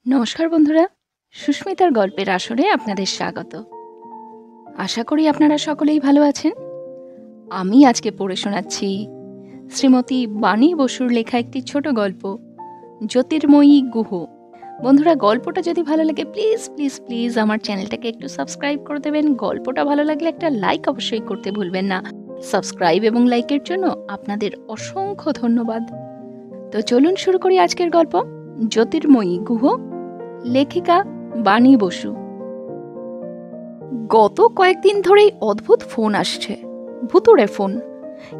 নমস্কার বন্ধুরা, সুস্মিতার গল্পের আসরে আপনাদের স্বাগত। আশা করি আপনারা সকলেই ভালো আছেন। আমি আজকে পড়ে শোনাচ্ছি শ্রীমতী বাণী বসুর লেখা একটি ছোট গল্প, জ্যোতির্ময়ী গুহ। বন্ধুরা, গল্পটা যদি ভালো লাগে প্লিজ প্লিজ প্লিজ আমার চ্যানেলটাকে একটু সাবস্ক্রাইব করে দেবেন। গল্পটা ভালো লাগলে একটা লাইক অবশ্যই করতে ভুলবেন না। সাবস্ক্রাইব এবং লাইকের জন্য আপনাদের অসংখ্য ধন্যবাদ। তো চলুন শুরু করি আজকের গল্প, জ্যোতির্ময়ী গুহ, লেখিকা বাণী বসু। গত কয়েকদিন ধরেই অদ্ভুত ফোন আসছে, ভুতুড়ে ফোন।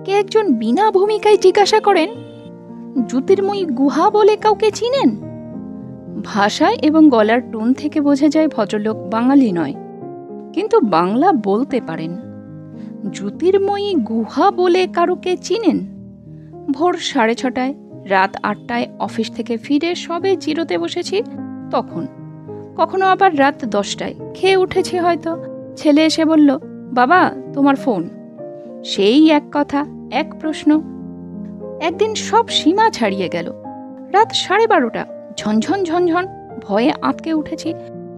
কে একজন বিনা ভূমিকায় জিজ্ঞাসা করেন, জ্যোতির্ময়ী গুহা বলে কাউকে চিনেন? ভাষায় এবং গলার টোন থেকে বোঝা যায় ভদ্রলোক বাঙালি নয়, কিন্তু বাংলা বলতে পারেন। জ্যোতির্ময়ী গুহা বলে কারুকে চিনেন? ভোর 6:30, রাত 8টায় অফিস থেকে ফিরে সবে জিরোতে বসেছি তখন। কখনো আবার রাত 10টায় খেয়ে উঠেছি হয়তো, ছেলে এসে বলল, বাবা তোমার ফোন। সেই এক কথা, এক প্রশ্ন। একদিন সব সীমা ছাড়িয়ে গেল। রাত 12:30, ঝনঝন ঝনঝন, ভয়ে আঁতকে উঠেছি।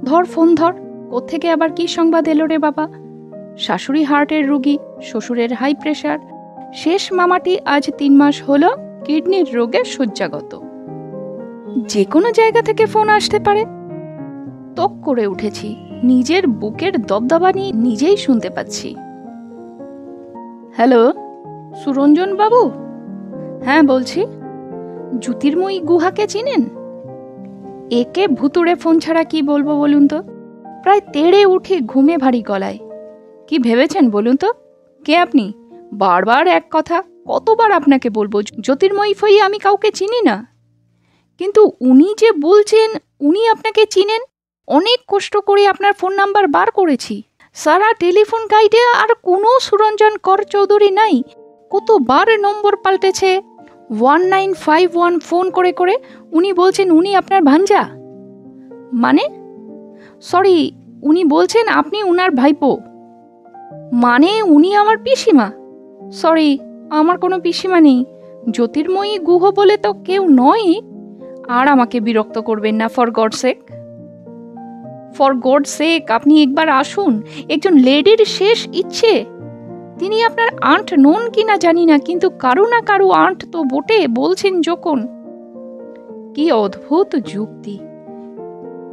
ধর ফোন ধর, কোত্থেকে আবার কি সংবাদ এলো রে বাবা? শাশুড়ি হার্টের রুগী, শ্বশুরের হাই প্রেশার, শেষ মামাটি আজ 3 মাস হলো কিডনির রোগে শয্যাগত। যে কোনো জায়গা থেকে ফোন আসতে পারে। তক করে উঠেছি, নিজের বুকের দবদবানি নিজেই শুনতে পাচ্ছি। হ্যালো, সুরঞ্জন বাবু? হ্যাঁ বলছি। জ্যোতির্ময়ী গুহাকে চিনেন? একে ভুতুড়ে ফোন ছাড়া কি বলবো বলুন তো? প্রায় তেড়ে উঠে ঘুমে ভারী গলায়। কি ভেবেছেন বলুন তো? কে আপনি? বারবার এক কথা, কতবার আপনাকে বলবো জ্যোতির্ময়ী ফই আমি কাউকে চিনি না। কিন্তু উনি যে বলছেন উনি আপনাকে চিনেন। অনেক কষ্ট করে আপনার ফোন নাম্বার বার করেছি। সারা টেলিফোন গাইডে আর কোনো সুরঞ্জন কর চৌধুরী নাই। কতবার নম্বর পাল্টেছে, 1951 ফোন করে করে উনি বলছেন উনি আপনার ভাঞ্জা। মানে? সরি, উনি বলছেন আপনি উনার ভাইপো। মানে উনি আমার পিসিমা? সরি, আমার কোনো পিসিমা নেই। জ্যোতির্ময়ী গুহ বলে তো কেউ নয়। আর আমাকে বিরক্ত করবেন না, for God sake. For God sake আপনি একবার আসুন। একজন লেডির শেষ ইচ্ছে। তিনি আপনার আন্ট নন কিনা জানি না, কিন্তু কারো না কারো আন্ট তো বটে বলছেন যখন। কি অদ্ভুত যুক্তি!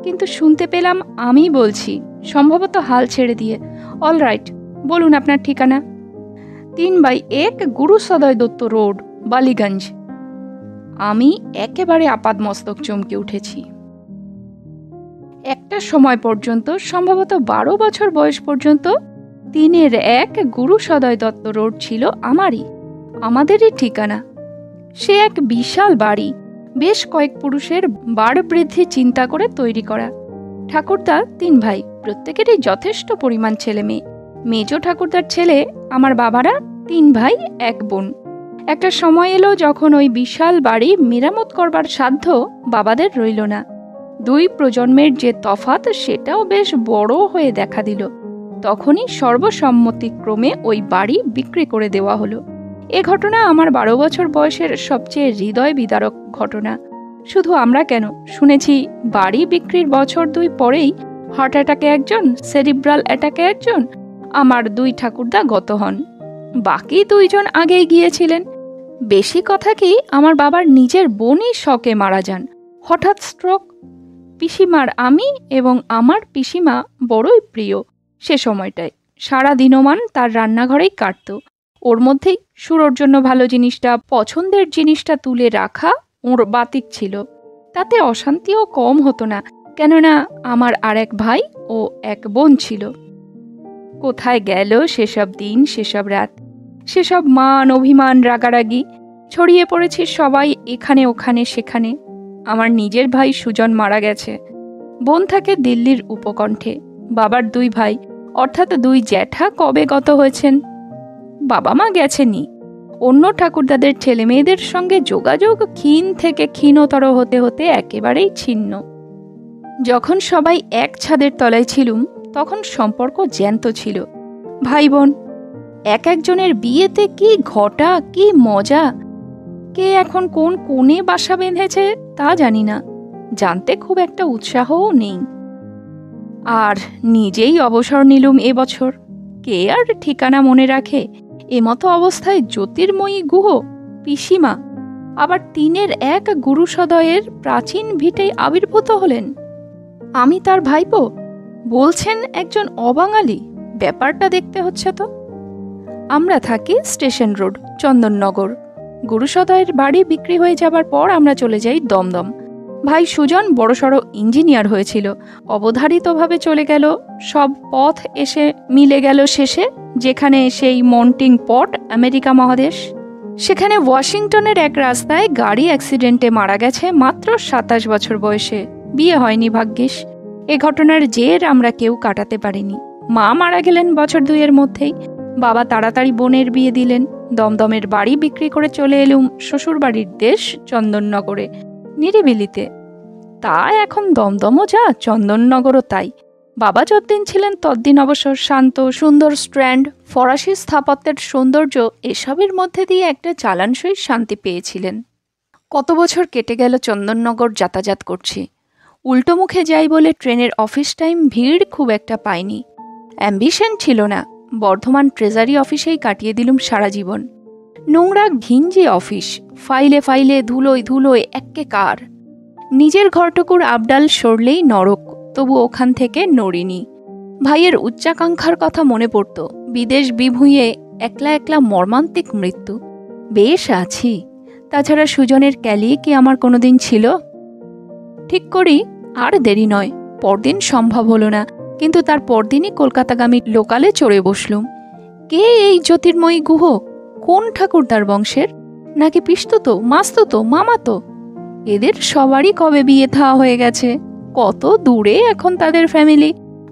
কিন্তু শুনতে পেলাম আমি বলছি, সম্ভবত হাল ছেড়ে দিয়ে। অলরাইট, বলুন আপনার ঠিকানা। 3/1 গুরু সদয় দত্ত রোড, বালিগঞ্জ। আমি একেবারে আপাদমস্তক চমকে উঠেছি। একটা সময় পর্যন্ত, সম্ভবত 12 বছর বয়স পর্যন্ত, 3/1 গুরু সদয় দত্ত রোড ছিল আমাদেরই ঠিকানা। সে এক বিশাল বাড়ি, বেশ কয়েক পুরুষের বাড় বৃদ্ধি চিন্তা করে তৈরি করা। ঠাকুরদা 3 ভাই, প্রত্যেকেরই যথেষ্ট পরিমাণ ছেলে মেয়ে। মেজ ঠাকুরদার ছেলে, আমার বাবারা 3 ভাই 1 বোন। একটা সময় এলো যখন ওই বিশাল বাড়ি মেরামত করবার সাধ্য বাবাদের রইল না। 2 প্রজন্মের যে তফাৎ, সেটাও বেশ বড় হয়ে দেখা দিল। তখনই সর্বসম্মতিক্রমে ওই বাড়ি বিক্রি করে দেওয়া হলো। এ ঘটনা আমার 12 বছর বয়সের সবচেয়ে হৃদয় বিদারক ঘটনা। শুধু আমরা কেন, শুনেছি বাড়ি বিক্রির বছর 2 পরেই হার্ট অ্যাটাকে একজন, সেরিব্রাল অ্যাটাকে একজন, আমার 2 ঠাকুরদা গত হন। বাকি 2 জন আগেই গিয়েছিলেন। বেশি কথা কি, আমার বাবার নিজের বোনই শকে মারা যান, হঠাৎ স্ট্রোক। পিসিমার আমি এবং আমার পিসিমা বড়ই প্রিয়। সে সময়টায় সারা দিনমান তার রান্নাঘরেই কাটত। ওর মধ্যেই সুরোর জন্য ভালো জিনিসটা, পছন্দের জিনিসটা তুলে রাখা ওর বাতিক ছিল। তাতে অশান্তিও কম হতো না, কেননা আমার আর এক ভাই ও 1 বোন ছিল। কোথায় গেল সেসব দিন, সেসব রাত, সেসব মান অভিমান রাগারাগি? ছড়িয়ে পড়েছি সবাই এখানে ওখানে সেখানে। আমার নিজের ভাই সুজন মারা গেছে। বোন থাকে দিল্লির উপকণ্ঠে। বাবার 2 ভাই, অর্থাৎ 2 জ্যাঠা কবে গত হয়েছেন। বাবা মা গেছেনই। অন্য ঠাকুরদাদের ছেলে মেয়েদের সঙ্গে যোগাযোগ ক্ষীণ থেকে ক্ষীণতর হতে হতে একেবারেই ছিন্ন। যখন সবাই এক ছাদের তলায় ছিলুম, তখন সম্পর্ক জ্যান্ত ছিল। ভাই বোন এক একজনের বিয়েতে কি ঘটা, কি মজা! কে এখন কোন কোণে বাসা বেঁধেছে তা জানি না। জানতে খুব একটা উৎসাহও নেই। আর নিজেই অবসর নিলুম এবছর। কে আর ঠিকানা মনে রাখে? এমতো অবস্থায় জ্যোতির্ময়ী গুহ, পিসিমা, আবার তিনের এক গুরুসদয়ের প্রাচীন ভিটেই আবির্ভূত হলেন। আমি তার ভাইপো, বলছেন একজন অবাঙালি। ব্যাপারটা দেখতে হচ্ছে তো। আমরা থাকি স্টেশন রোড, চন্দননগর। গুরুসদয়ের বাড়ি বিক্রি হয়ে যাবার পর আমরা চলে যাই দমদম। ভাই সুজন বড়সড় ইঞ্জিনিয়ার হয়েছিল, অবধারিতভাবে চলে গেল। সব পথ এসে মিলে গেল শেষে, যেখানে সেই মন্টিং পট আমেরিকা মহাদেশ। সেখানে ওয়াশিংটনের এক রাস্তায় গাড়ি অ্যাক্সিডেন্টে মারা গেছে মাত্র 27 বছর বয়সে। বিয়ে হয়নি ভাগ্যিস। এ ঘটনার জের আমরা কেউ কাটাতে পারিনি। মা মারা গেলেন বছর 2 মধ্যেই। বাবা তাড়াতাড়ি বোনের বিয়ে দিলেন। দমদমের বাড়ি বিক্রি করে চলে এলুম শ্বশুর বাড়ির দেশ চন্দননগরে, নিরিবিলিতে। তা এখন দমদমও যা, চন্দননগরও তাই। বাবা যতদিন ছিলেন ততদিন অবশ্য শান্ত সুন্দর স্ট্র্যান্ড, ফরাসি স্থাপত্যের সৌন্দর্য এসবের মধ্যে দিয়ে একটা চালানসই শান্তি পেয়েছিলেন। কত বছর কেটে গেল চন্দননগর যাতায়াত করছি। উল্টো মুখে যাই বলে ট্রেনের অফিস টাইম ভিড় খুব একটা পাইনি। অ্যাম্বিশন ছিল না। বর্ধমান ট্রেজারি অফিসেই কাটিয়ে দিলুম সারা জীবন। নোংরা ঘিঞ্জি অফিস, ফাইলে ফাইলে ধুলোয় ধুলোয় এক্কেকার। নিজের ঘরটুকুর আবডাল সরলেই নরক, তবু ওখান থেকে নড়িনি। ভাইয়ের উচ্চাকাঙ্ক্ষার কথা মনে পড়ত। বিদেশ বিভুঁইয়ে একলা একলা মর্মান্তিক মৃত্যু। বেশ আছি। তাছাড়া সুজনের ক্যালিয়ে কি আমার কোনোদিন ছিল? ঠিক করি আর দেরি নয়। পরদিন সম্ভব হলো না, কিন্তু তার পরদিনই কলকাতাগামী লোকালে চড়ে বসলুম। কে এই জ্যোতির্ময়ী গুহ? কোন ঠাকুরদার বংশের? নাকি পিসতুতো, মাস্তুতো, মামাতো? এদের সবারই কবে বিয়ে থা হয়ে গেছে। কত দূরে এখন তাদের ফ্যামিলি।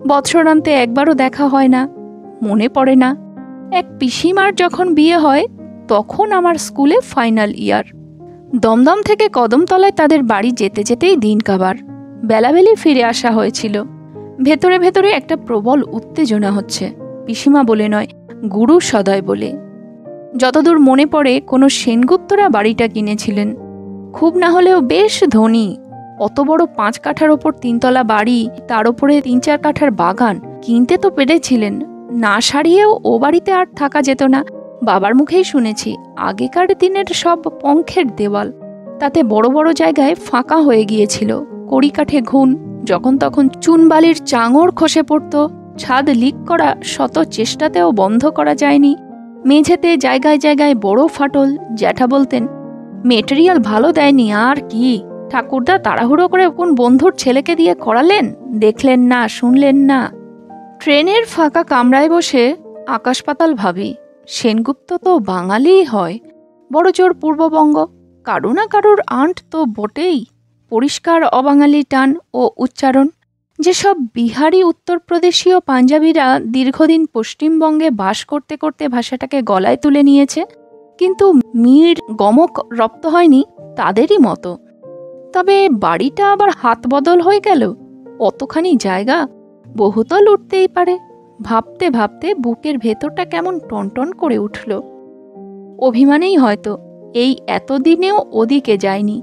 বৎসরান্তে একবারও দেখা হয় না, মনে পড়ে না। এক পিসিমার যখন বিয়ে হয় তখন আমার স্কুলে ফাইনাল ইয়ার। দমদম থেকে কদমতলায় তাদের বাড়ি যেতে যেতেই দিন কাবার। বেলাবেলি ফিরে আসা হয়েছিল। ভেতরে ভেতরে একটা প্রবল উত্তেজনা হচ্ছে। পিসিমা বলে নয়, গুরু সদয় বলে। যতদূর মনে পড়ে কোনো সেনগুপ্তরা বাড়িটা কিনেছিলেন। খুব না হলেও বেশ ধনী। অত বড় 5 কাঠার ওপর 3 তলা বাড়ি, তার ওপরে 3-4 কাঠার বাগান কিনতে তো পেরেছিলেন। না সারিয়েও ও বাড়িতে আর থাকা যেত না। বাবার মুখেই শুনেছি, আগেকার দিনের সব পঙ্খের দেওয়াল, তাতে বড় বড় জায়গায় ফাঁকা হয়ে গিয়েছিল। কড়িকাঠে ঘুণ, যখন তখন চুনবালির চাঙড় খসে পড়ত। ছাদ লিক করা শত চেষ্টাতেও বন্ধ করা যায়নি। মেঝেতে জায়গায় জায়গায় বড় ফাটল। জ্যাঠা বলতেন, মেটেরিয়াল ভালো দেয়নি আর কি। ঠাকুরদা তাড়াহুড়ো করে কোন বন্ধুর ছেলেকে দিয়ে করালেন, দেখলেন না, শুনলেন না। ট্রেনের ফাঁকা কামরায় বসে আকাশ পাতাল ভাবি, সেনগুপ্ত তো বাঙালিই হয়, বড় জোর পূর্ববঙ্গ। কারু না কারুর আন্ট তো বটেই। পরিষ্কার অবাঙালি টান ও উচ্চারণ। যেসব বিহারি উত্তরপ্রদেশীয় পাঞ্জাবিরা দীর্ঘদিন পশ্চিমবঙ্গে বাস করতে করতে ভাষাটাকে গলায় তুলে নিয়েছে, কিন্তু মির গমক রপ্ত হয়নি, তাদেরই মতো। তবে বাড়িটা আবার হাত বদল হয়ে গেল। অতখানি জায়গা, বহুতল উঠতেই পারে। ভাবতে ভাবতে বুকের ভেতরটা কেমন টনটন করে উঠল। অভিমানেই হয়তো এই এতদিনেও ওদিকে যায়নি।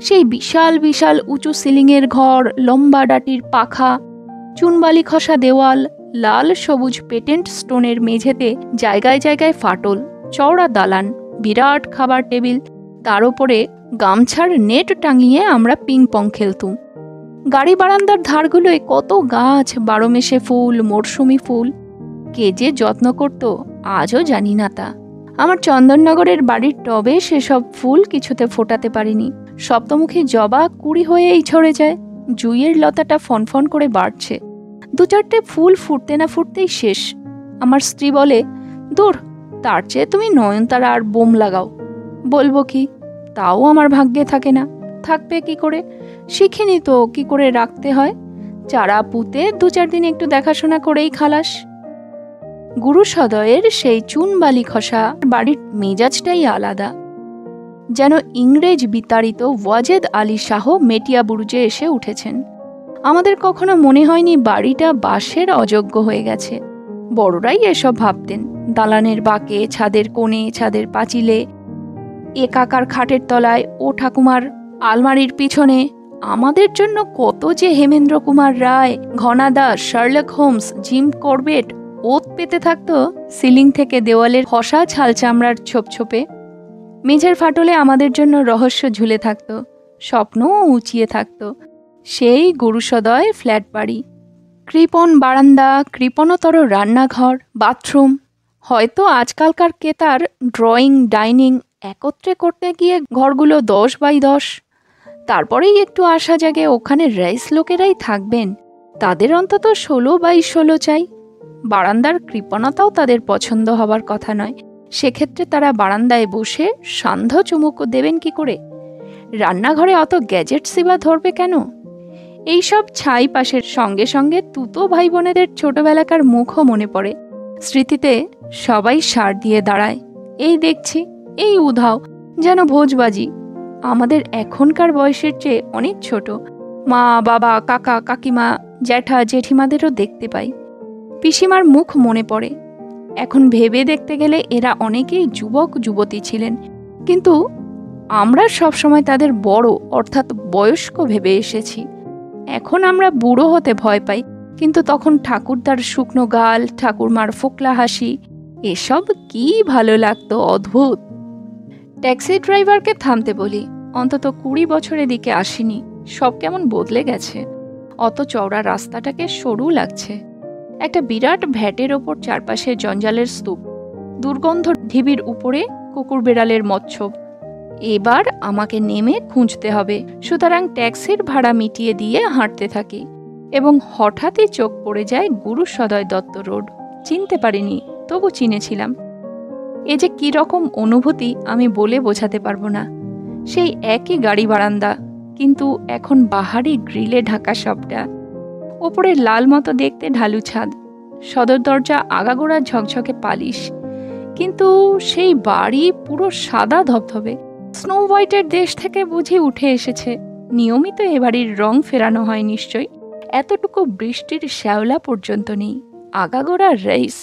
সেই বিশাল বিশাল উঁচু সিলিংয়ের ঘর, লম্বা ডাটির পাখা, চুনবালি খসা দেওয়াল, লাল সবুজ পেটেন্ট স্টোনের মেঝেতে জায়গায় জায়গায় ফাটল, চওড়া দালান, বিরাট খাবার টেবিল, তার ওপরে গামছার নেট টাঙিয়ে আমরা পিং পং খেলতুম। গাড়ি বারান্দার ধারগুলোয় কত গাছ, 12 মেশে ফুল, মরশুমি ফুল। কে যে যত্ন করত আজও জানি না তা। আমার চন্দননগরের বাড়ির টবে সেসব ফুল কিছুতে ফোটাতে পারিনি। সপ্তমুখী জবা কুড়ি হয়েই ঝরে যায়। জুইয়ের লতাটা ফনফন করে বাড়ছে। 2-4টে ফুল ফুটতে না ফুটতেই শেষ। আমার স্ত্রী বলে, দূর, তার চেয়ে তুমি নয়নতারা আর বোম লাগাও। বলবো কি, তাও আমার ভাগ্যে থাকে না। থাকবে কি করে? শিখিনি তো কি করে রাখতে হয়। চারা পুঁতে 2-4 দিন একটু দেখাশোনা করেই খালাস। গুরু সদয়ের সেই চুনবালি খসা বাড়ির মেজাজটাই আলাদা। যেন ইংরেজ বিতাড়িত ওয়াজেদ আলী শাহ মেটিয়া বুরুজে এসে উঠেছেন। আমাদের কখনো মনে হয়নি বাড়িটা বাসের অযোগ্য হয়ে গেছে। বড়রাই এসব ভাবতেন। দালানের বাঁকে, ছাদের কোণে, ছাদের পাঁচিলে, এ কাকার খাটের তলায়, ও ঠাকুমার আলমারির পিছনে, আমাদের জন্য কত যে Hemendra Kumar Roy, Ghana Das, Sherlock Holmes, Jim Corbett ওত পেতে থাকতো সিলিং থেকে দেওয়ালের ফসা ছাল চামড়ার ছোপ ছোপে। মেঝের ফাটলে আমাদের জন্য রহস্য ঝুলে থাকতো, স্বপ্নও উঁচিয়ে থাকতো। সেই গুরুসদয় ফ্ল্যাট বাড়ি, কৃপণ বারান্দা, কৃপণতর রান্নাঘর, বাথরুম। হয়তো আজকালকার কেতার ড্রয়িং, ডাইনিং একত্রে করতে গিয়ে ঘরগুলো 10x10। তারপরেই একটু আশা জাগে ওখানে রাইস লোকেরাই থাকবেন, তাদের অন্তত 16x16 চাই। বারান্দার কৃপণতাও তাদের পছন্দ হবার কথা নয়, সেক্ষেত্রে তারা বারান্দায় বসে সান্ধ্য চুমুক দেবেন কি করে? রান্নাঘরে অত গ্যাজেটসই বা ধরবে কেন? এইসব ছাই পাশের সঙ্গে সঙ্গে তুতো ভাই বোনেদের ছোটবেলাকার মুখও মনে পড়ে। স্মৃতিতে সবাই সার দিয়ে দাঁড়ায়, এই দেখছি, এই উধাও, যেন ভোজবাজি। আমাদের এখনকার বয়সের চেয়ে অনেক ছোট। মা, বাবা, কাকা, কাকিমা, জ্যাঠা, জেঠিমাদেরও দেখতে পাই। পিসিমার মুখ মনে পড়ে। এখন ভেবে দেখতে গেলে এরা অনেকেই যুবক যুবতী ছিলেন, কিন্তু আমরা সবসময় তাদের বড় অর্থাৎ বয়স্ক ভেবে এসেছি। এখন আমরা বুড়ো হতে ভয় পাই, কিন্তু তখন ঠাকুরদার শুকনো গাল, ঠাকুরমার ফোকলা হাসি, এসব কি ভালো লাগতো, অদ্ভুত। ট্যাক্সি ড্রাইভারকে থামতে বলি, অন্তত 20 বছর এদিকে আসেনি, সব কেমন বদলে গেছে। অত চওড়া রাস্তাটাকে সরু লাগছে। একটা বিরাট ভ্যাটের ওপর চারপাশে জঞ্জালের স্তূপ, দুর্গন্ধ ঢিবির উপরে কুকুর বেড়ালের মচ্ছব। এবার আমাকে নেমে খুঁজতে হবে, সুতরাং ট্যাক্সির ভাড়া মিটিয়ে দিয়ে হাঁটতে থাকি এবং হঠাৎই চোখ পড়ে যায় গুরু সদয় দত্ত রোড। চিনতে পারিনি, তবু চিনেছিলাম। এ যে কি রকম অনুভূতি আমি বলে বোঝাতে পারবো না। সেই একই গাড়ি বারান্দা, কিন্তু এখন বাহারি গ্রিলে ঢাকা সবটা। ওপরে লাল মতো দেখতে ঢালু ছাদ, সদর দরজা আগাগোড়া ঝকঝকে পালিশ, কিন্তু সেই বাড়ি পুরো সাদা ধবধবে। স্নো হোয়াইটের দেশ থেকে বুঝি উঠে এসেছে। নিয়মিত এ বাড়ির রং ফেরানো হয় নিশ্চয়। এতটুকু বৃষ্টির শ্যাওলা পর্যন্ত নেই। আগাগোড়া রেইস,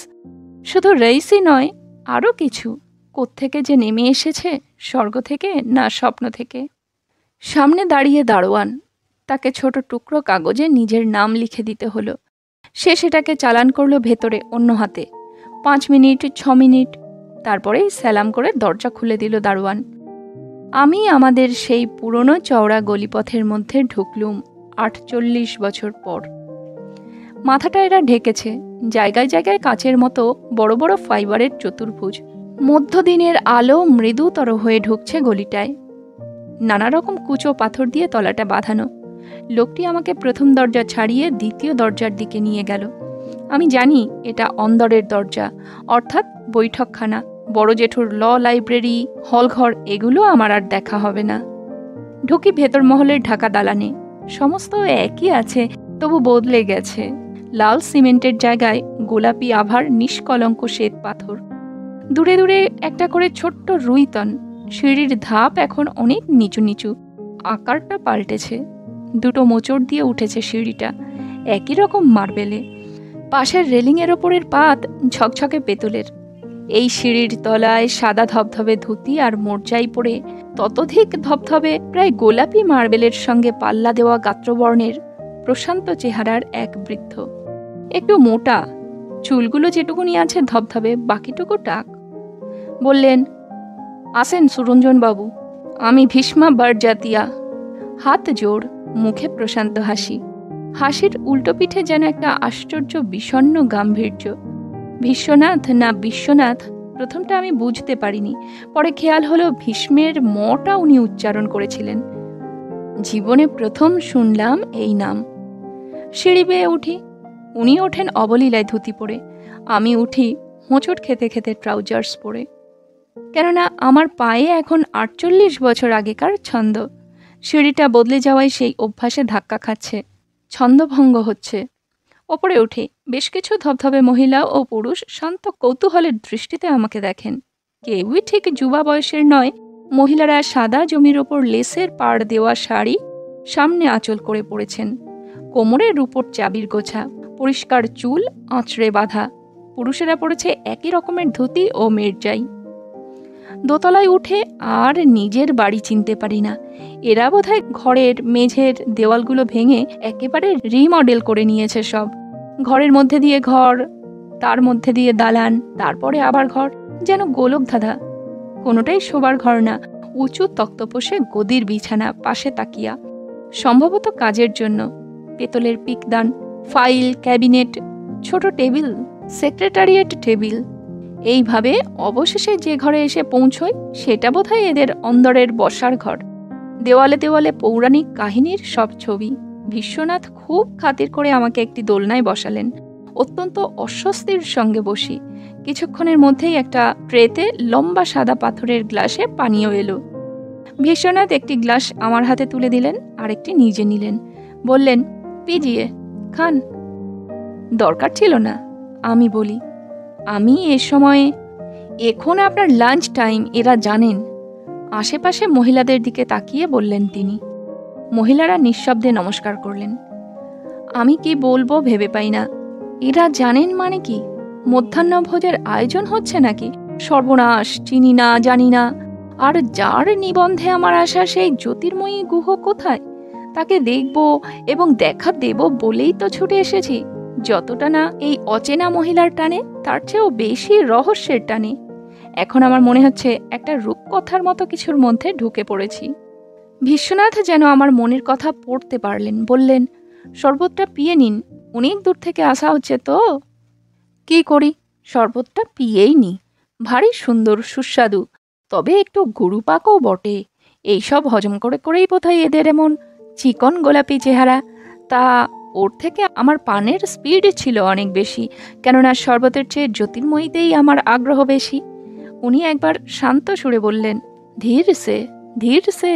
শুধু রেইসই নয়, আরও কিছু। কোত্থেকে যে নেমে এসেছে, স্বর্গ থেকে না স্বপ্ন থেকে। সামনে দাঁড়িয়ে দারোয়ান, তাকে ছোট টুকরো কাগজে নিজের নাম লিখে দিতে হলো। সে সেটাকে চালান করলো ভেতরে অন্য হাতে। 5 মিনিট, 6 মিনিট, তারপরেই সালাম করে দরজা খুলে দিল দারোয়ান। আমি আমাদের সেই পুরনো চওড়া গলিপথের মধ্যে ঢুকলুম 48 বছর পর। মাথাটা এরা ঢেকেছে, জায়গায় জায়গায় কাচের মতো বড় বড় ফাইবারের চতুর্ভুজ। মধ্যদিনের আলো মৃদুতর হয়ে ঢুকছে গলিটায়। নানা রকম কুচো পাথর দিয়ে তলাটা বাঁধানো। লোকটি আমাকে প্রথম দরজা ছাড়িয়ে দ্বিতীয় দরজার দিকে নিয়ে গেল। আমি জানি এটা অন্দরের দরজা, অর্থাৎ বৈঠকখানা। বড় জেঠুর ল লাইব্রেরি, হলঘর, এগুলো আমার আর দেখা হবে না। ঢুকি ভেতর মহলের ঢাকা দালানে। সমস্ত একই আছে, তবু বদলে গেছে। লাল সিমেন্টের জায়গায় গোলাপি আভার নিষ্কলঙ্ক শ্বেত পাথর। দূরে দূরে একটা করে ছোট্ট রুইতন। সিঁড়ির ধাপ এখন অনেক নিচু নিচু, আকারটা পাল্টেছে। দুটো মোচড় দিয়ে উঠেছে সিঁড়িটা, একই রকম মার্বেলে। পাশের রেলিংয়ের ওপরের পাত ঝকঝকে পেতলের। এই সিঁড়ির তলায় সাদা ধবধবে ধুতি আর মোর্জাই পরে ততোধিক ধবধবে প্রায় গোলাপি মার্বেলের সঙ্গে পাল্লা দেওয়া গাত্রবর্ণের প্রশান্ত চেহারার এক বৃদ্ধ। একটু মোটা, চুলগুলো যেটুকুনি আছে ধবধবে, বাকিটুকু টাক। বললেন, আসেন সুরঞ্জন বাবু, আমি ভীষ্মা বারজাতিয়া। হাত জোড়, মুখে প্রশান্ত হাসি। হাসির উল্টো পিঠে যেন একটা আশ্চর্য বিষণ্ণ গাম্ভীর্য। বিশ্বনাথ না বিশ্বনাথ, প্রথমটা আমি বুঝতে পারিনি। পরে খেয়াল হলো ভীষ্মের মটা উনি উচ্চারণ করেছিলেন। জীবনে প্রথম শুনলাম এই নাম। সিঁড়ি বেয়ে উঠি। উনি ওঠেন অবলীলায় ধুতি পরে, আমি উঠি হোঁচট খেতে খেতে ট্রাউজার্স পরে। কেননা আমার পায়ে এখন 48 বছর আগেকার ছন্দ। সিঁড়িটা বদলে যাওয়ায় সেই অভ্যাসে ধাক্কা খাচ্ছে, ছন্দভঙ্গ হচ্ছে। ওপরে উঠে বেশ কিছু ধবধবে মহিলা ও পুরুষ শান্ত কৌতূহলের দৃষ্টিতে আমাকে দেখেন। কেউই ঠিক যুবা বয়সের নয়। মহিলারা সাদা জমির ওপর লেসের পাড় দেওয়া শাড়ি, সামনে আঁচল করে পড়েছেন। কোমরের উপর চাবির গোছা, পরিষ্কার চুল আঁচড়ে বাঁধা। পুরুষেরা পড়েছে একই রকমের ধুতি ও মেরজাই। দোতলায় উঠে আর নিজের বাড়ি চিনতে পারি না। এরা বোধহয় ঘরের মেঝের দেওয়ালগুলো ভেঙে একেবারে রিমডেল করে নিয়েছে সব। ঘরের মধ্যে দিয়ে ঘর, তার মধ্যে দিয়ে দালান, তারপরে আবার ঘর, যেন গোলক ধাঁধা। কোনোটাই শোবার ঘর না। উঁচু তক্তপোষে গদির বিছানা, পাশে তাকিয়া, সম্ভবত কাজের জন্য। পেতলের পিকদান, ফাইল, ক্যাবিনেট, ছোট টেবিল, সেক্রেটারিয়েট টেবিল। এইভাবে অবশেষে যে ঘরে এসে পৌঁছই সেটা বোধহয় এদের অন্দরের বসার ঘর। দেওয়ালে দেওয়ালে পৌরাণিক কাহিনীর সব ছবি। বিশ্বনাথ খুব খাতির করে আমাকে একটি দোলনায় বসালেন। অত্যন্ত অস্বস্তির সঙ্গে বসি। কিছুক্ষণের মধ্যেই একটা ট্রেতে লম্বা সাদা পাথরের গ্লাসে পানীয় এলো। বিশ্বনাথ একটি গ্লাস আমার হাতে তুলে দিলেন, আরেকটি নিজে নিলেন। বললেন, পিজিয়ে খান। দরকার ছিল না, আমি বলি। আমি এ সময়ে, এখন আপনার লাঞ্চ টাইম, এরা জানেন। আশেপাশে মহিলাদের দিকে তাকিয়ে বললেন তিনি। মহিলারা নিঃশব্দে নমস্কার করলেন। আমি কি বলবো ভেবে পাই না। এরা জানেন মানে কি? মধ্যাহ্নভোজের আয়োজন হচ্ছে নাকি? সর্বনাশ, চিনি না, জানি না। আর যার নিবন্ধে আমার আসা সেই জ্যোতির্ময়ী গুহ কোথায়? তাকে দেখব এবং দেখা দেব বলেই তো ছুটে এসেছি। যতটা না এই অচেনা মহিলার টানে, তার চেয়েও বেশি রহস্যের টানে। এখন আমার মনে হচ্ছে একটা রূপকথার মতো কিছুর মধ্যে ঢুকে পড়েছি। বিশ্বনাথ যেন আমার মনের কথা পড়তে পারলেন। বললেন, শরবতটা পিয়ে নিন, অনেক দূর থেকে আসা হচ্ছে তো। কি করি, শরবতটা পিয়েই নি। ভারী সুন্দর, সুস্বাদু, তবে একটু গুরুপাকও বটে। এইসব হজম করে করেই বোধহয় এদের এমন চিকন গোলাপি চেহারা। তা ওর থেকে আমার পানের স্পিড ছিল অনেক বেশি, কেননা শরবতের চেয়ে জ্যোতির্ময়ীতেই আমার আগ্রহ বেশি। উনি একবার শান্ত সুরে বললেন, ধীর সে, ধীর সে।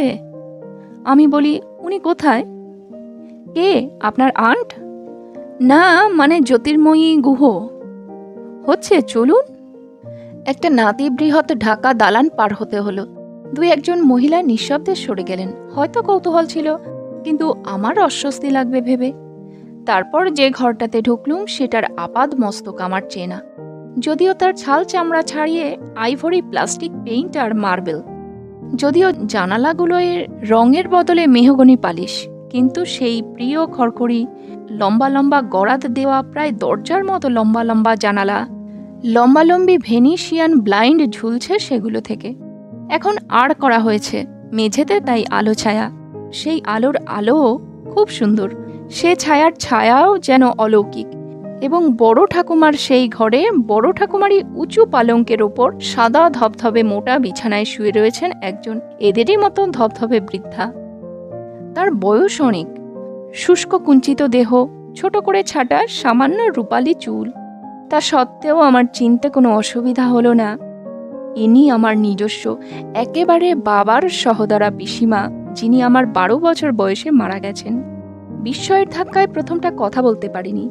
আমি বলি, উনি কোথায়? কে, আপনার আন্ট? না, মানে জ্যোতির্ময়ী গুহ। হচ্ছে, চলুন। একটা নাতিবৃহৎ ঢাকা দালান পার হতে হলো। দুই একজন মহিলা নিঃশব্দে সরে গেলেন। হয়তো কৌতূহল ছিল, কিন্তু আমার অস্বস্তি লাগবে ভেবে। তারপর যে ঘরটাতে ঢুকলুম সেটার আপাদ মস্তক আমার চেনা, যদিও তার ছাল চামড়া ছাড়িয়ে আইভরি, প্লাস্টিক পেইন্ট আর মার্বেল। যদিও জানালাগুলোয় রঙের বদলে মেহগনি পালিশ, কিন্তু সেই প্রিয় খড়খড়ি, লম্বা লম্বা গড়াত দেওয়া প্রায় দরজার মতো লম্বা লম্বা জানালা, লম্বালম্বি ভেনিশিয়ান ব্লাইন্ড ঝুলছে সেগুলো থেকে। এখন আড় করা হয়েছে মেঝেতে, তাই আলো ছায়া। সেই আলোর আলোও খুব সুন্দর। সে ছায়ার ছায়াও যেন অলৌকিক। এবং বড় ঠাকুমার সেই ঘরে বড় ঠাকুমারই উঁচু পালঙ্কের ওপর সাদা ধবধবে মোটা বিছানায় শুয়ে রয়েছেন একজন এদেরই মতো ধবধবে বৃদ্ধা। তার বয়স অনেক। শুষ্ক কুঞ্চিত দেহ, ছোট করে ছাটা সামান্য রূপালি চুল। তা সত্ত্বেও আমার চিনতে কোনো অসুবিধা হলো না। ইনি আমার নিজস্ব একেবারে বাবার সহোদরা পিসিমা, যিনি আমার 12 বছর বয়সে মারা গেছেন। বিস্ময়ের ধাক্কায় প্রথমটা কথা বলতে পারিনি।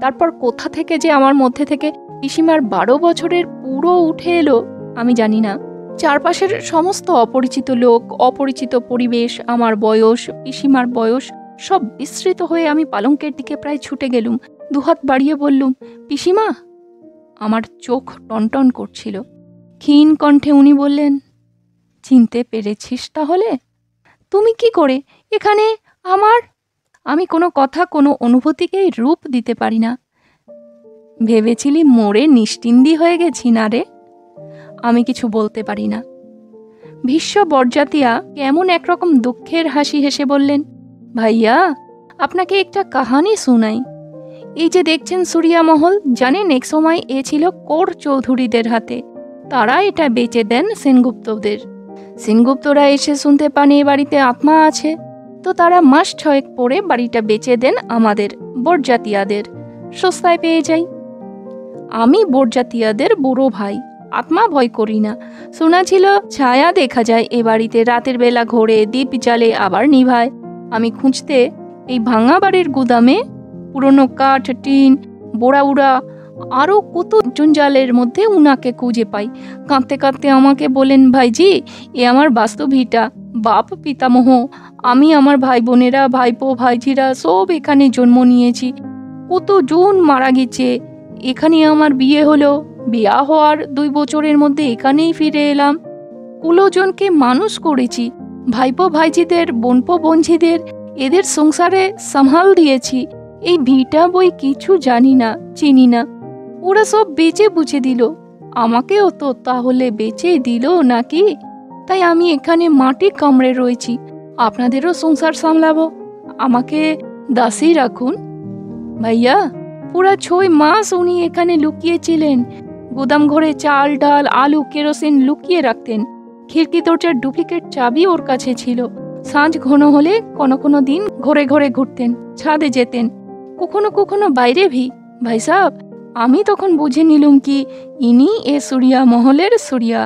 তারপর কোথা থেকে যে আমার মধ্যে থেকে পিসিমার 12 বছরের পুরো উঠে এলো আমি জানি না। চারপাশের সমস্ত অপরিচিত লোক, অপরিচিত পরিবেশ, আমার বয়স, পিসিমার বয়স, সব বিস্মৃত হয়ে আমি পালঙ্কের দিকে প্রায় ছুটে গেলুম। দুহাত বাড়িয়ে বললুম, পিসিমা। আমার চোখ টনটন করছিল। ক্ষীণ কণ্ঠে উনি বললেন, চিনতে পেরেছিস তাহলে? তুমি কি করে এখানে? আমি কোনো কথা, কোনো অনুভূতিকেই রূপ দিতে পারি না। ভেবেছিলি মরে নিশ্চিন্দি হয়ে গেছি না রে? আমি কিছু বলতে পারি না। ভীষ্ম বরজাতিয়া কেমন একরকম দুঃখের হাসি হেসে বললেন, ভাইয়া, আপনাকে একটা কাহানি শোনাই। এই যে দেখছেন সুরিয়া মহল, জানেন এক সময় এ ছিল কোর চৌধুরীদের হাতে। তারা এটা বেচে দেন সেনগুপ্তদের। সেনগুপ্তরা এসে শুনতে পান এ বাড়িতে আত্মা আছে, তো তারা মাস 6 পরে বাড়িটা বেচে দেন আমাদের বরজাতিয়াদের। সস্তায় পেয়ে যাই। আমি বরজাতিয়াদের বুড়ো ভাই, আত্মা ভয় করি না। শোনা ছিল ছায়া দেখা যায় এ বাড়িতে, রাতের বেলা ঘোরে, দীপ জ্বালে আবার নিভায়। আমি খুঁজতে এই ভাঙা বাড়ির গুদামে পুরনো কাঠ, টিন, বোড়াউড়া আরও কত জঞ্জালের মধ্যে উনাকে খুঁজে পাই। কাঁদতে কাঁদতে আমাকে বলেন, ভাইজি, এ আমার বাস্তু ভিটা। বাপ পিতামহ, আমি, আমার ভাই বোনেরা, ভাইপো ভাইঝিরা সব এখানে জন্ম নিয়েছি। কতজন মারা গেছে, এখানে আমার বিয়ে হলো। বিয়া হওয়ার 2 বছরের মধ্যে এখানেই ফিরে এলাম। কুলোজনকে মানুষ করেছি, ভাইপো ভাইজিদের, বোনপো বোনঝিদের, এদের সংসারে সামাল দিয়েছি। এই ভিটা বই কিছু জানি না, চিনি না। ওরা সব বেচে বুঝে দিল, আমাকেও তো তাহলে বেচে দিল নাকি? তাই আমি এখানে মাটি কামড়ে রয়েছি, আপনাদেরও সংসার সামলাবো, আমাকে দাসী রাখুন। ভাইয়া, পুরা 6 মাস উনি এখানে লুকিয়েছিলেন। গুদাম ঘরে চাল ডাল আলু কেরোসিন লুকিয়ে রাখতেন। খিড়কি দরজার ডুপ্লিকেট চাবি ওর কাছে ছিল। সাঁঝ ঘন হলে কোনো কোনো দিন ঘরে ঘরে ঘুরতেন, ছাদে যেতেন, কখনো কখনো বাইরে ভি। ভাই সাহেব, আমি তখন বুঝে নিলুম কি ইনি এ সুরিয়া মহলের সুরিয়া।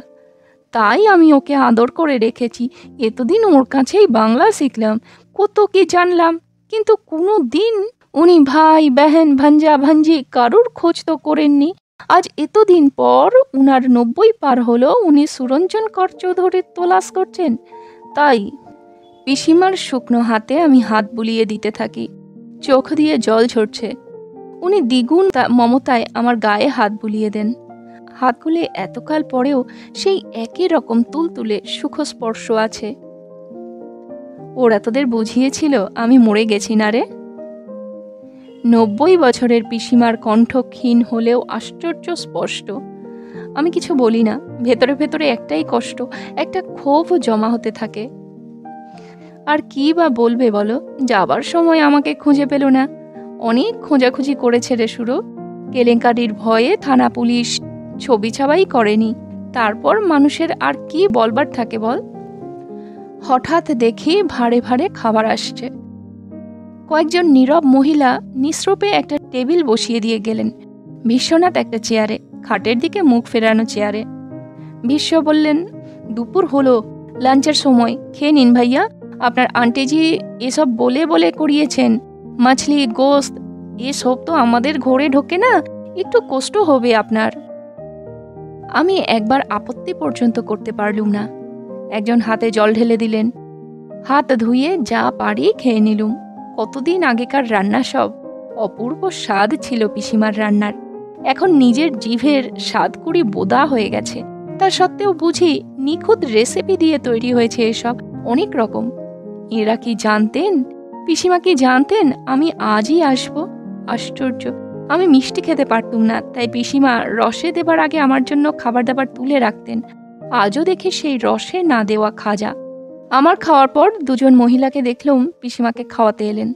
তাই আমি ওকে আদর করে রেখেছি। এতদিন ওর কাছেই বাংলা শিখলাম, কত কি জানলাম, কিন্তু কোনো দিন উনি ভাই বেহেন ভাঞ্জা ভাঞ্জি কারুর খোঁজ তো করেননি। আজ এতদিন পর উনার 90 পার হলো, উনি সুরঞ্জন কর চৌধুরীর তলাশ করছেন। তাই পিসিমার শুকনো হাতে আমি হাত বুলিয়ে দিতে থাকি। চোখ দিয়ে জল ঝরছে। উনি দ্বিগুণ মমতায় আমার গায়ে হাত বুলিয়ে দেন। হাতগুলি এতকাল পরেও সেই একই রকম তুলতুলে সুখস্পর্শ আছে। ওরা তোদের বুঝিয়েছিল আমি মরে গেছি না রে? 90 বছরের পিসিমার কণ্ঠ ক্ষীণ হলেও আশ্চর্য স্পষ্ট। আমি কিছু বলি না, ভেতরে ভেতরে একটাই কষ্ট, একটা ক্ষোভ জমা হতে থাকে। আর কি বা বলবে বলো? যাবার সময় আমাকে খুঁজে পেল না। অনেক খোঁজাখুঁজি করেছে রে সুরো। কেলেঙ্কারির ভয়ে থানা পুলিশ ছবি ছাবাই করেনি। তারপর মানুষের আর কি বলবার থাকে বল? হঠাৎ দেখি ভাড়ে ভাড়ে খাবার আসছে। কয়েকজন নীরব মহিলা নিঃস্রপে একটা টেবিল বসিয়ে দিয়ে গেলেন। বিশ্বনাথ একটা চেয়ারে, খাটের দিকে মুখ ফেরানো চেয়ারে। বিশ্ব বললেন, দুপুর হলো, লাঞ্চের সময়, খেয়ে নিন ভাইয়া। আপনার আন্টিজি এসব বলে বলে করিয়েছেন। মাছলি গোস্ত এসব তো আমাদের ঘরে ঢোকে না, একটু কষ্ট হবে আপনার। আমি একবার আপত্তি পর্যন্ত করতে পারলুম না। একজন হাতে জল ঢেলে দিলেন। হাত ধুয়ে যা পারি খেয়ে নিলুম। কতদিন আগেকার রান্না সব। অপূর্ব স্বাদ ছিল পিসিমার রান্নার। এখন নিজের জিভের স্বাদকুড়ি বোদা হয়ে গেছে। তা সত্ত্বেও বুঝি নিখুঁত রেসিপি দিয়ে তৈরি হয়েছে এসব, অনেক রকম। এরা কি জানতেন, পিসিমা কি জানতেন আমি আজই আসব? আশ্চর্য! আমি মিষ্টি খেতে পারতুম না, তাই পিসিমা রসে দেবার আগে আমার জন্য খাবার দাবার তুলে রাখতেন। আজও দেখি সেই রসে না দেওয়া খাজা। আমার খাওয়ার পর দুজন মহিলাকে দেখলুম পিসিমাকে খাওয়াতে এলেন।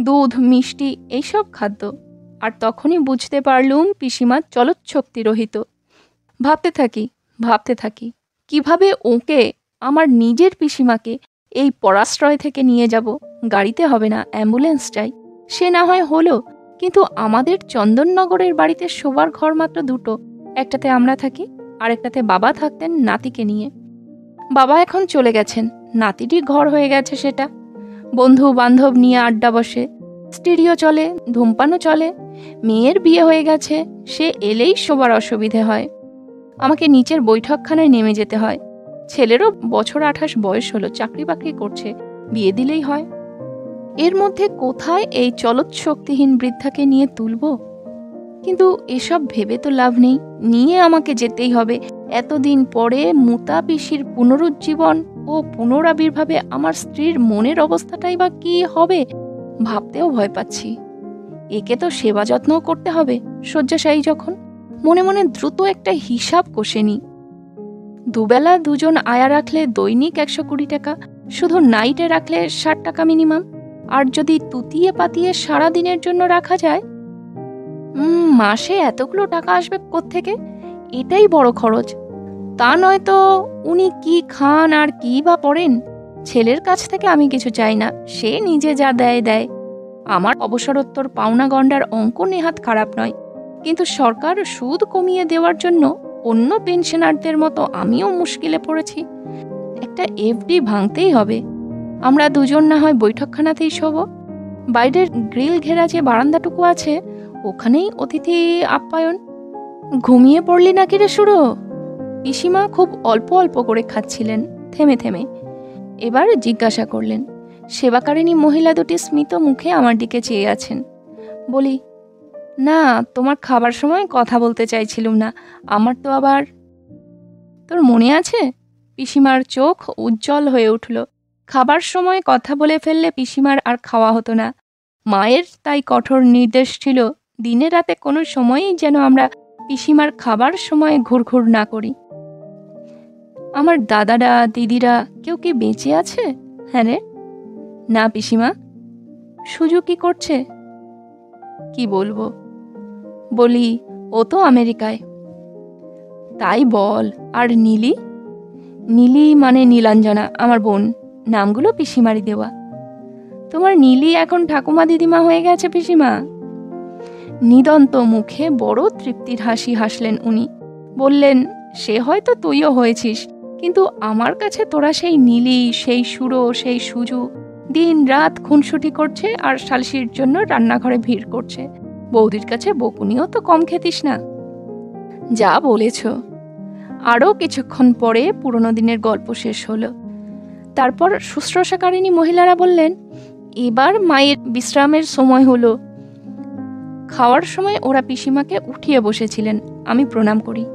দুধ মিষ্টি এইসব খাদ্য। আর তখনই বুঝতে পারলুম পিসিমা চলচ্ছক্তি রহিত। ভাবতে থাকি কিভাবে ওকে, আমার নিজের পিসিমাকে, এই পরাশ্রয় থেকে নিয়ে যাব। গাড়িতে হবে না, অ্যাম্বুলেন্স চাই। সে না হয় হলো, কিন্তু আমাদের চন্দননগরের বাড়িতে শোবার ঘর মাত্র দুটো। একটাতে আমরা থাকি, আর একটাতে বাবা থাকতেন নাতিকে নিয়ে। বাবা এখন চলে গেছেন, নাতিটির ঘর হয়ে গেছে সেটা। বন্ধু বান্ধব নিয়ে আড্ডা বসে, স্টিরিও চলে, ধূমপানও চলে। মেয়ের বিয়ে হয়ে গেছে, সে এলেই শোবার অসুবিধে হয়। আমাকে নিচের বৈঠকখানায় নেমে যেতে হয়। ছেলেরও বছর 28 বয়স হলো, চাকরি বাকরি করছে, বিয়ে দিলেই হয়। এর মধ্যে কোথায় এই চলৎশক্তিহীন বৃদ্ধাকে নিয়ে তুলব? কিন্তু এসব ভেবে তো লাভ নেই, নিয়ে আমাকে যেতেই হবে। এতদিন পরে মুতা পিসির পুনরুজ্জীবন ও পুনরাবির্ভাবে আমার স্ত্রীর মনের অবস্থাটাই বা কি হবে ভাবতেও ভয় পাচ্ছি। একে তো সেবা যত্ন করতে হবে শয্যাশায়ী যখন। মনে মনে দ্রুত একটা হিসাব কষে নি। দুবেলা দুজন আয়া রাখলে দৈনিক 120 টাকা, শুধু নাইটে রাখলে 60 টাকা মিনিমাম। আর যদি তুতিয়ে পাতিয়ে সারাদিনের জন্য রাখা যায়, মাসে এতগুলো টাকা আসবে কোত্থেকে? এটাই বড় খরচ। তা নয় তো উনি কি খান আর কি বা পড়েন? ছেলের কাছ থেকে আমি কিছু চাই না, সে নিজে যা দেয় দেয়। আমার অবসরোত্তর পাওনা গন্ডার অঙ্ক নেহাত খারাপ নয়, কিন্তু সরকার সুদ কমিয়ে দেওয়ার জন্য অন্য পেনশনারদের মতো আমিও মুশকিলে পড়েছি। একটা এফডি ভাঙতেই হবে। আমরা দুজন না হয় বৈঠকখানাতেই শোব। বাইরের গ্রিল ঘেরা যে বারান্দাটুকু আছে, ওখানেই অতিথি আপ্যায়ন। ঘুমিয়ে পড়লি নাকি রে সুরো? পিসিমা খুব অল্প অল্প করে খাচ্ছিলেন, থেমে থেমে। এবার জিজ্ঞাসা করলেন। সেবাকারিণী মহিলা দুটি স্মিত মুখে আমার দিকে চেয়ে আছেন। বলি, না, তোমার খাবার সময় কথা বলতে চাইছিলুম না। আমার তো আবার। তোর মনে আছে পিসিমার চোখ উজ্জ্বল হয়ে উঠল। খাবার সময় কথা বলে ফেললে পিসিমার আর খাওয়া হতো না। মায়ের তাই কঠোর নির্দেশ ছিল, দিনে রাতে কোনো সময়ই যেন আমরা পিসিমার খাবার সময় ঘুরঘুর না করি। আমার দাদারা দিদিরা কেউ কি বেঁচে আছে? হ্যাঁ রে। না পিসিমা। সুজু কি করছে? কি বলবো? বলি, ও তো আমেরিকায়। তাই বল। আর নীলি? নীলি মানে নীলাঞ্জনা, আমার বোন। নামগুলো পিসিমারি দেওয়া। তোমার নীলি এখন ঠাকুমা দিদিমা হয়ে গেছে পিসিমা। নিদন্ত মুখে বড় তৃপ্তির হাসি হাসলেন উনি। বললেন, সে হয়তো তুইও হয়েছিস, কিন্তু আমার কাছে তোরা সেই নীলি, সেই সুরো, সেই সুজু দিন রাত খুনসুটি করছে আর শালসির জন্য রান্নাঘরে ভিড় করছে। বৌদির কাছে বকুনিও তো কম খেতিস না। যা বলেছ। আরও কিছুক্ষণ পরে পুরনো দিনের গল্প শেষ হলো। তারপর শুশ্রূষাকারিণী মহিলারা বললেন, এবার মায়ের বিশ্রামের সময় হলো। খাওয়ার সময় ওরা পিসিমাকে উঠিয়ে বসেছিলেন। আমি প্রণাম করি।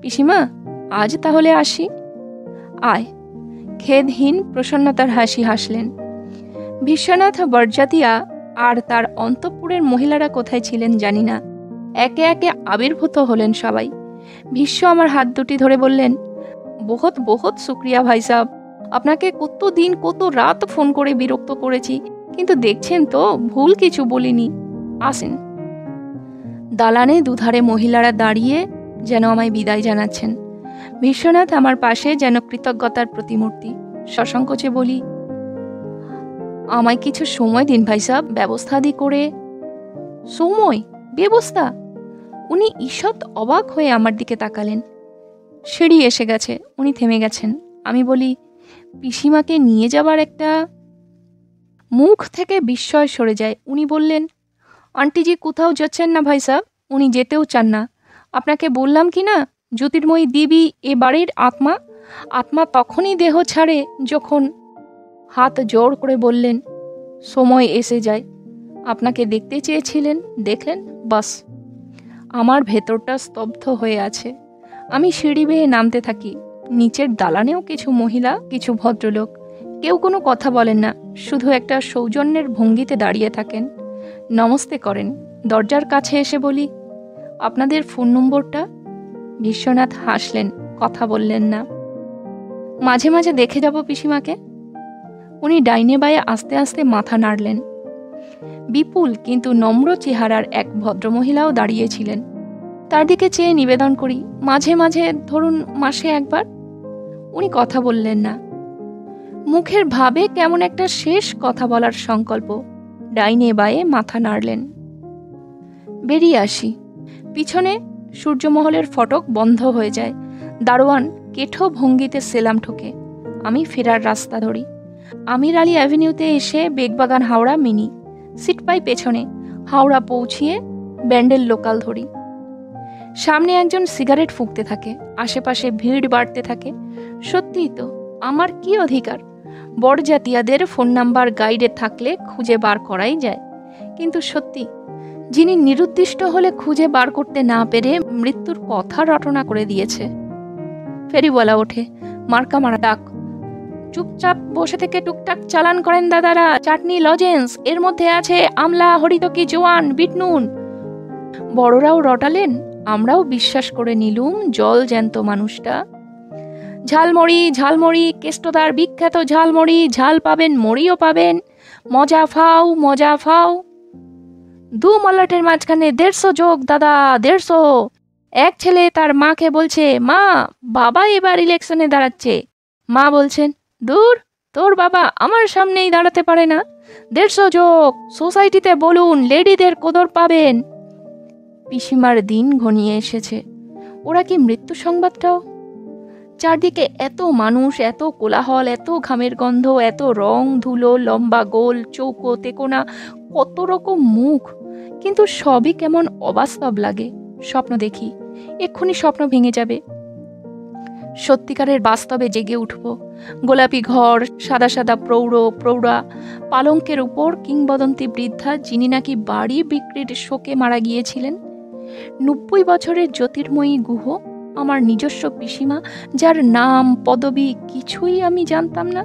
পিসিমা, আজ তাহলে আসি। আয়। খেদহীন প্রসন্নতার হাসি হাসলেন। বিশ্বনাথ বরজাতিয়া আর তার অন্তঃপুরের মহিলারা কোথায় ছিলেন জানি না। একে একে আবির্ভূত হলেন সবাই। ভীষ্ম আমার হাত দুটি ধরে বললেন, বহুত বহুত শুক্রিয়া ভাই সাহ, আপনাকে কত দিন কত রাত ফোন করে বিরক্ত করেছি, কিন্তু দেখছেন তো ভুল কিছু বলিনি। আসেন। দালানে দুধারে মহিলারা দাঁড়িয়ে যেন আমায় বিদায় জানাচ্ছেন। বিশ্বনাথ আমার পাশে যেন কৃতজ্ঞতার প্রতিমূর্তি। সসংকোচে বলি, আমায় কিছু সময় দিন ভাই সাহ, ব্যবস্থাদি করে। সময়? ব্যবস্থা? উনি ঈষৎ অবাক হয়ে আমার দিকে তাকালেন। সিঁড়ি এসে গেছে, উনি থেমে গেছেন। আমি বলি, পিসিমাকে নিয়ে যাবার একটা। মুখ থেকে বিস্ময় সরে যায়। উনি বললেন, আন্টিজি কোথাও যাচ্ছেন না ভাই সাহ, উনি যেতেও চান না। আপনাকে বললাম কি না, জ্যোতির্ময়ী দেবী এ বাড়ির আত্মা। আত্মা তখনই দেহ ছাড়ে যখন। হাত জোর করে বললেন, সময় এসে যায়। আপনাকে দেখতে চেয়েছিলেন, দেখলেন, বাস। আমার ভেতরটা স্তব্ধ হয়ে আছে। আমি সিঁড়ি বেয়ে নামতে থাকি। নিচের দালানেও কিছু মহিলা, কিছু ভদ্রলোক। কেউ কোনো কথা বলেন না, শুধু একটা সৌজন্যের ভঙ্গিতে দাঁড়িয়ে থাকেন। নমস্তে করেন। দরজার কাছে এসে বলি, আপনাদের ফোন নম্বরটা? বিশ্বনাথ হাসলেন, কথা বললেন না। মাঝে মাঝে দেখে যাব পিসিমাকে। উনি ডাইনে বায়ে আস্তে আস্তে মাথা নাড়লেন। বিপুল কিন্তু নম্র চেহারার এক ভদ্রমহিলাও দাঁড়িয়েছিলেন। তার দিকে চেয়ে নিবেদন করি, মাঝে মাঝে, ধরুন মাসে একবার। উনি কথা বললেন না। মুখের ভাবে কেমন একটা শেষ কথা বলার সংকল্প। ডাইনে বায়ে মাথা নাড়লেন। বেরিয়ে আসি। পিছনে সূর্যমহলের ফটক বন্ধ হয়ে যায়। দারোয়ান কেঠো ভঙ্গিতে সেলাম ঠোকে। আমি ফেরার রাস্তা ধরি। আমির আলী অ্যাভিনিউতে এসে বেগবাগান হাওড়া মিনি সিট পাই পেছনে। হাওড়া পৌঁছিয়ে ব্যান্ডেল লোকাল ধরি। সামনে একজন সিগারেট ফুঁকতে থাকে। আশেপাশে ভিড় বাড়তে থাকে। সত্যিই তো, আমার কি অধিকার? বরজাতিয়াদের ফোন নাম্বার গাইডে থাকলে খুঁজে বার করাই যায়। কিন্তু সত্যি, যিনি নিরুদ্দিষ্ট হলে খুঁজে বার করতে না পেরে মৃত্যুর কথা রটনা করে দিয়েছে। ফেরিওয়ালা ওঠে। মার্কা মারা ডাক, চুপচাপ বসে থেকে টুকটাক চালান করেন দাদারা। চাটনি, লজেন্স, এর মধ্যে আছে আমলা, হরিতকি, জোয়ান, বিটনুন। বড়রাও রটালেন, আমরাও বিশ্বাস করে নিলুম জল জ্যান্ত মানুষটা। ঝালমড়ি, ঝালমড়ি, কেষ্টদার বিখ্যাত ঝালমড়ি। ঝাল পাবেন, মড়িও পাবেন। মজা ফাও, মজা ফাও। দু মল্লাটের মাঝখানে 150 যোগ দাদা, 150। এক ছেলে তার মাকে বলছে, মা, বাবা এবার ইলেকশনে দাঁড়াচ্ছে। মা বলছেন, দূর, তোর বাবা আমার সামনেই দাঁড়াতে পারে না। 150 যোগ। সোসাইটিতে বলুন লেডিদের কদর পাবেন। পিসিমার দিন ঘনিয়ে এসেছে। ওরা কি মৃত্যু সংবাদটাও? চারদিকে এত মানুষ, এত কোলাহল, এত ঘামের গন্ধ, এত রং ধুলো, লম্বা গোল, চৌকো, তেকোনা, কত রকম মুখ। কিন্তু সবই কেমন অবাস্তব লাগে। স্বপ্ন দেখি, এক্ষুনি স্বপ্ন ভেঙে যাবে। সত্যিকারের বাস্তবে জেগে উঠব। গোলাপি ঘর, সাদা সাদা প্রৌঢ়া, পালঙ্কের উপর কিংবদন্তি বৃদ্ধা, যিনি নাকি বাড়ি বিক্রির শোকে মারা গিয়েছিলেন। 90 বছরের জ্যোতির্ময়ী গুহ, আমার নিজস্ব পিসিমা, যার নাম পদবি কিছুই আমি জানতাম না।